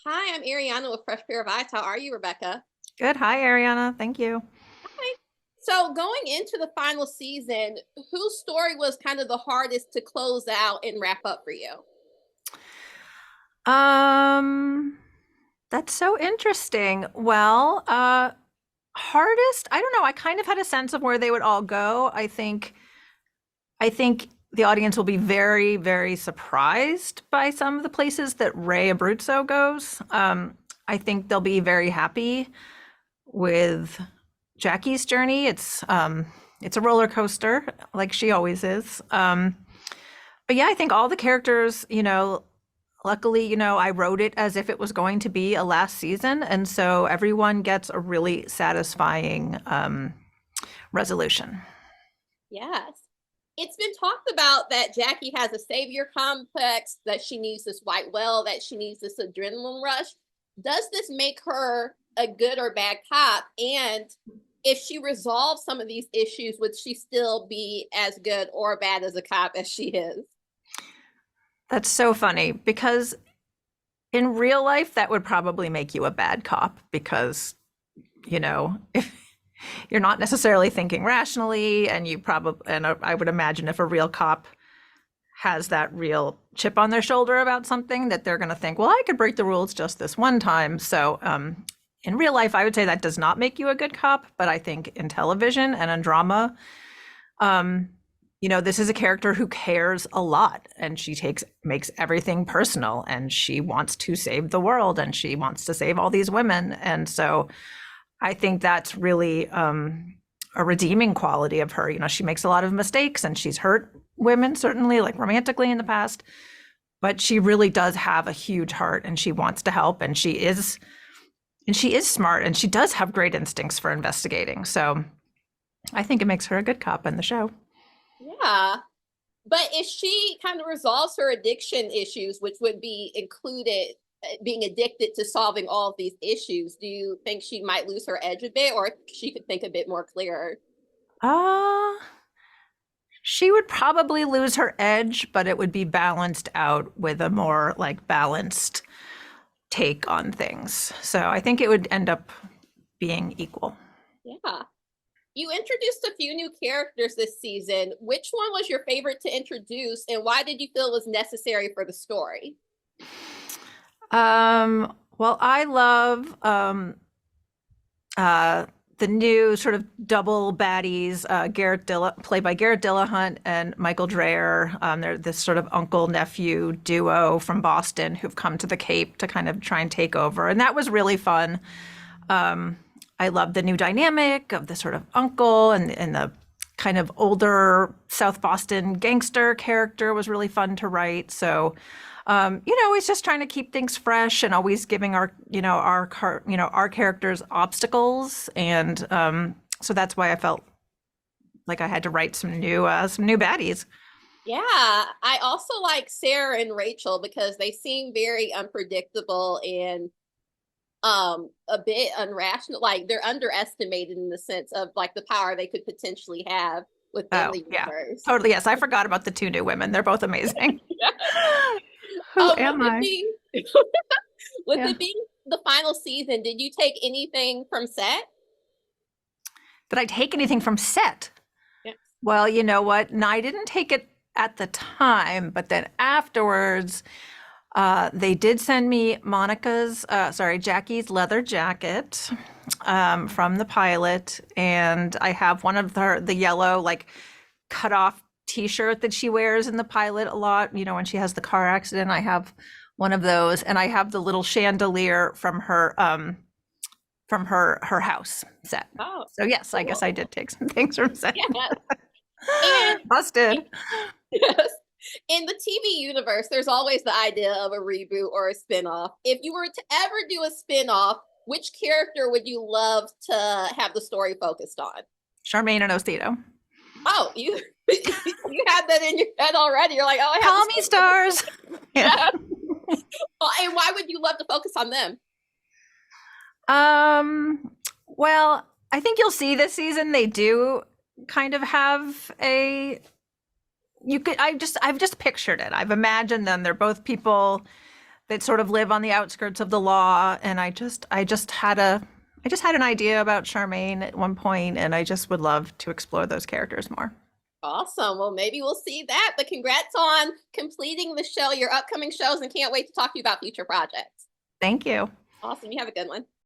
Hi, I'm Ariana with Fresh Pair of Eyes. How are you, Rebecca? Good. Hi, Ariana. Thank you. Hi. So, going into the final season, whose story was kind of the hardest to close out and wrap up for you? Um, that's so interesting. Well, hardest, I don't know. I kind of had a sense of where they would all go. I think the audience will be very, very surprised by some of the places that Ray Abruzzo goes. I think they'll be very happy with Jackie's journey. It's a roller coaster, like she always is. But yeah, I think all the characters, luckily, I wrote it as if it was going to be a last season, and so everyone gets a really satisfying resolution. Yes. It's been talked about that Jackie has a savior complex, that she needs this white whale, that she needs this adrenaline rush. Does this make her a good or bad cop? And if she resolves some of these issues, would she still be as good or bad as a cop as she is? That's so funny because in real life, that would probably make you a bad cop because, if you're not necessarily thinking rationally, and I would imagine if a real cop has that real chip on their shoulder about something, that they're going to think, well, I could break the rules just this one time. So, in real life, I would say that does not make you a good cop, but I think in television and in drama, this is a character who cares a lot, and makes everything personal, and she wants to save the world, and she wants to save all these women. And so I think that's really a redeeming quality of her. She makes a lot of mistakes, and she's hurt women, certainly, like romantically in the past, but she really does have a huge heart, and she wants to help, and she is smart, and she does have great instincts for investigating. So I think it makes her a good cop in the show. Yeah. But if she kind of resolves her addiction issues, which would be included being addicted to solving all of these issues, do you think she might lose her edge a bit, or she could think a bit more clearer? Uh, she would probably lose her edge, but it would be balanced out with a more like balanced take on things. So I think it would end up being equal. Yeah. You introduced a few new characters this season. Which one was your favorite to introduce, and why did you feel it was necessary for the story? Well, I love uh, the new sort of double baddies, played by Garret Dillahunt and Michael Drayer. They're this sort of uncle nephew duo from Boston who've come to the Cape to kind of try and take over, and that was really fun. I love the new dynamic of the sort of uncle and the kind of older South Boston gangster character was really fun to write. So, always just trying to keep things fresh and always giving our characters obstacles. And so that's why I felt like I had to write some new baddies. Yeah, I also like Sarah and Rachel because they seem very unpredictable and a bit unrational. Like they're underestimated in the sense of like the power they could potentially have within Oh, the yeah, universe. totally. Yes, I forgot about the two new women. They're both amazing. Who With am it I? being with Yeah. it being the final season, did you take anything from set? Did I take anything from set? Yes. Well, you know what? No, I didn't take it at the time, but then afterwards, they did send me Jackie's leather jacket from the pilot, and I have one of the yellow like cut off T-shirt that she wears in the pilot a lot. When she has the car accident, I have one of those, and I have the little chandelier from her house set. Oh, So yes, I guess I cool. did take some things from set. Yeah. And Busted. yes, in the TV universe, there's always the idea of a reboot or a spinoff. If you were to ever do a spinoff, which character would you love to have the story focused on? Charmaine and Osito. Oh, you you had that in your head already. You're like, oh, I have Call me stars. Yeah. yeah. Well, and why would you love to focus on them? Well, I think you'll see this season they do kind of have a I've just pictured it. I've imagined them. They're both people that sort of live on the outskirts of the law. And I just had an idea about Charmaine at one point, and I just would love to explore those characters more. Awesome. Well, maybe we'll see that, but congrats on completing the show, your upcoming shows, and can't wait to talk to you about future projects. Thank you. Awesome. You have a good one.